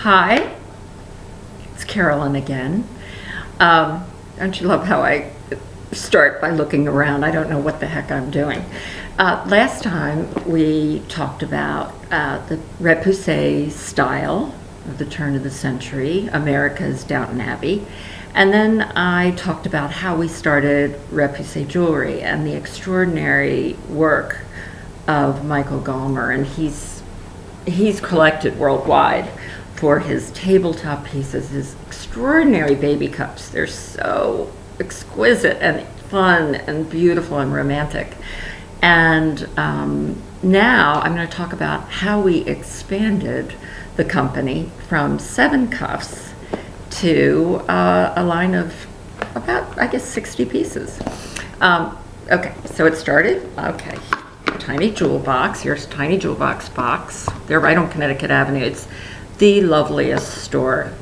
Hi, it's Carolyn again. Don't you love how I start by looking around? I don't know what the heck I'm doing. Last time we talked about the Repousse style of the turn of the century, America's Downton Abbey. And then I talked about how we started Repousse Jewelry and the extraordinary work of Michael Gallmer. And he's collected worldwide for his tabletop pieces, his extraordinary baby cups. They're so exquisite and fun and beautiful and romantic. And now I'm going to talk about how we expanded the company from 7 cuffs to a line of about, I guess, 60 pieces. Okay, so it started, okay, Tiny Jewel Box. Here's Tiny Jewel Box. They're right on Connecticut Avenue. It's the loveliest store,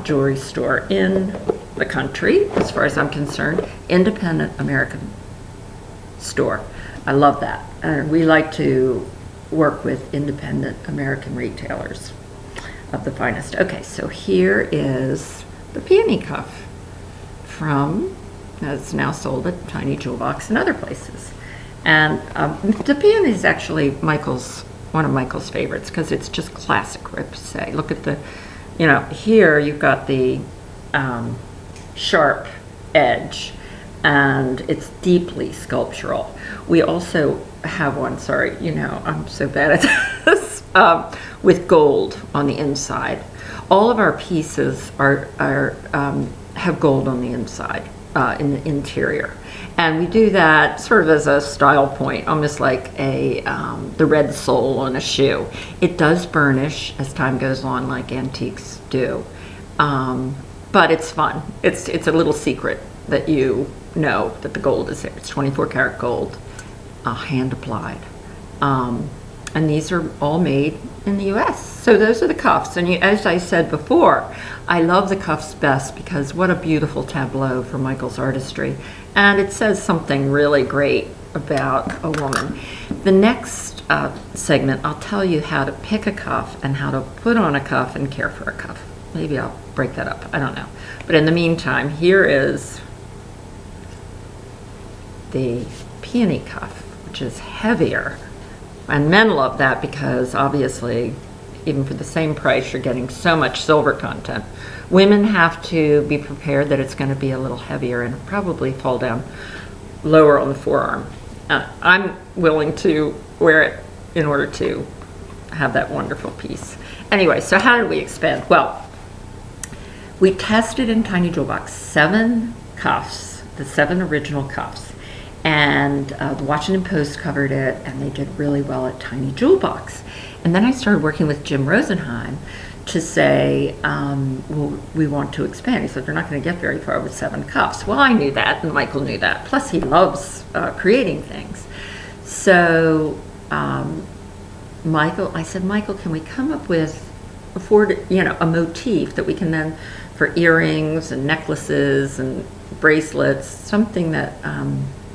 jewelry store in the country, as far as I'm concerned. Independent American store. I love that. And we like to work with independent American retailers of the finest. Okay, so here is the peony cuff that's now sold at Tiny Jewel Box and other places. And the peony is actually one of Michael's favorites because it's just classic Repousse. Look at here you've got the sharp edge, and it's deeply sculptural. We also have one, I'm so bad at this, with gold on the inside. All of our pieces have gold on the inside, in the interior. And we do that sort of as a style point, almost like the red sole on a shoe. It does burnish as time goes on, like antiques do. But it's fun. It's a little secret that you know that the gold is there. It's 24 karat gold, hand applied. And these are all made in the US. So those are the cuffs. And as I said before, I love the cuffs best because what a beautiful tableau for Michael's artistry. And it says something really great about a woman. The next segment, I'll tell you how to pick a cuff and how to put on a cuff and care for a cuff. Maybe I'll break that up, I don't know. But in the meantime, here is the peony cuff, which is heavier. And men love that because obviously, even for the same price, you're getting so much silver content. Women have to be prepared that it's going to be a little heavier and probably fall down lower on the forearm. I'm willing to wear it in order to have that wonderful piece. Anyway, so how did we expand? Well, we tested in Tiny Jewel Box 7 cuffs, the 7 original cuffs. And the Washington Post covered it, and they did really well at Tiny Jewel Box. And then I started working with Jim Rosenheim to say, well, we want to expand. He said, you're not going to get very far with 7 cuffs. Well, I knew that, and Michael knew that. Plus, he loves creating things. So I said, Michael, can we come up with a motif that we can then, for earrings and necklaces and bracelets, something that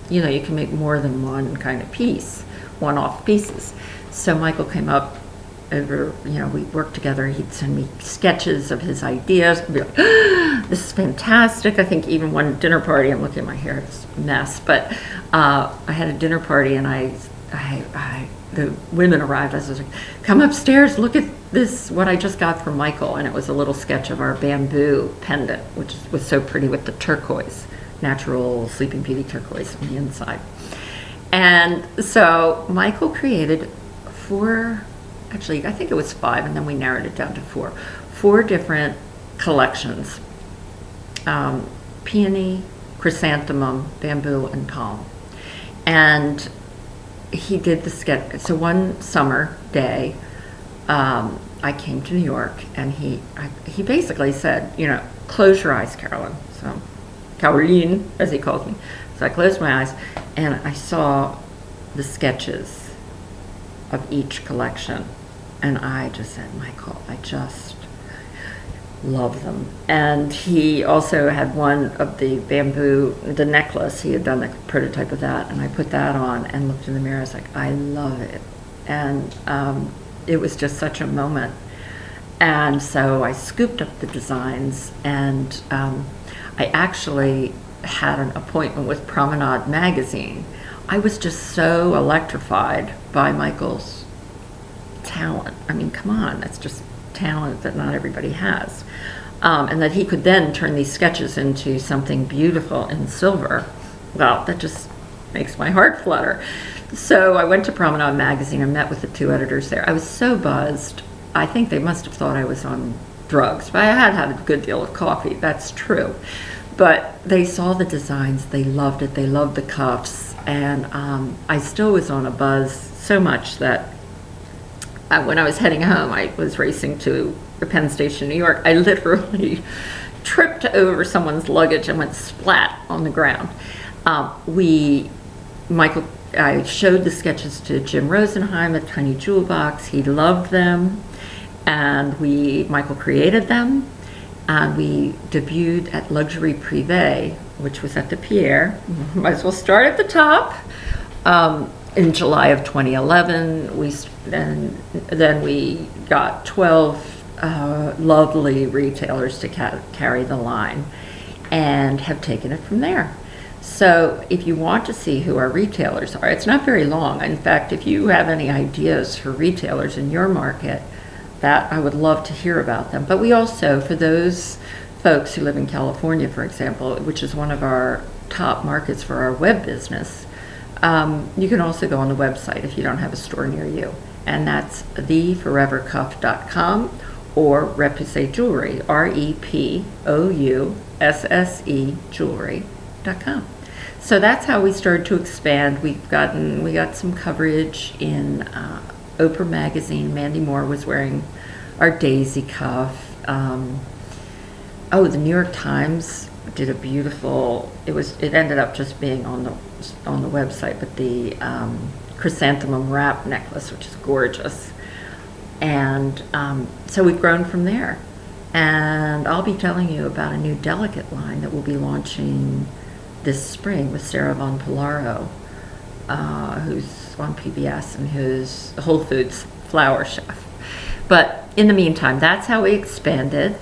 you can make more than one kind of piece, one-off pieces. So Michael came up over, we worked together. He'd send me sketches of his ideas. I'd be like, this is fantastic. I think even one dinner party, I'm looking at my hair, it's a mess, but I had a dinner party and the women arrived. I was like, come upstairs, look at this, what I just got from Michael. And it was a little sketch of our bamboo pendant, which was so pretty with the turquoise. Natural Sleeping Beauty turquoise on the inside. And so Michael created 4, actually I think it was 5, and then we narrowed it down to 4 different collections: peony, chrysanthemum, bamboo, and palm. And he did the sketch. So one summer day, I came to New York, and he basically said, close your eyes, Carolyn. So Caroline, as he calls me. So I closed my eyes, and I saw the sketches of each collection. And I just said, Michael, I just love them. And he also had one of the bamboo, the necklace. He had done the prototype of that, and I put that on and looked in the mirror. I was like, I love it. And it was just such a moment. And so I scooped up the designs, and I actually had an appointment with Promenade magazine. I was just so electrified by Michael's talent. I mean, come on, that's just talent that not everybody has. And that he could then turn these sketches into something beautiful in silver. Well, that just makes my heart flutter. So I went to Promenade magazine and met with the 2 editors there. I was so buzzed. I think they must have thought I was on drugs, but I had had a good deal of coffee, that's true. But they saw the designs, they loved it, they loved the cuffs, and I still was on a buzz so much that when I was heading home, I was racing to the Penn Station, New York. I literally tripped over someone's luggage and went splat on the ground. I showed the sketches to Jim Rosenheim at Tiny Jewel Box. He loved them, and Michael created them, and we debuted at Luxury Privé, which was at the Pierre. Might as well start at the top. In July of 2011, then we got 12 lovely retailers to carry the line, and have taken it from there. So if you want to see who our retailers are, it's not very long. In fact, if you have any ideas for retailers in your market, that I would love to hear about them. But we also, for those folks who live in California, for example, which is one of our top markets for our web business, you can also go on the website if you don't have a store near you. And that's theforevercuff.com or Repousse Jewelry, REPOUSSE jewelry.com. So that's how we started to expand. We got some coverage in Oprah magazine. Mandy Moore was wearing our daisy cuff. The New York Times did a beautiful. It ended up just being on the website, but the chrysanthemum wrap necklace, which is gorgeous. And so we've grown from there. And I'll be telling you about a new delicate line that we'll be launching this spring with Sarah Von Polaro, who's on PBS and who's a Whole Foods flower chef. But in the meantime, that's how we expanded.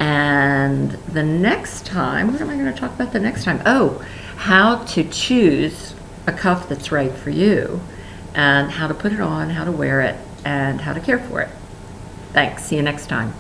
And the next time, what am I going to talk about the next time? Oh, how to choose a cuff that's right for you, and how to put it on, how to wear it, and how to care for it. Thanks. See you next time.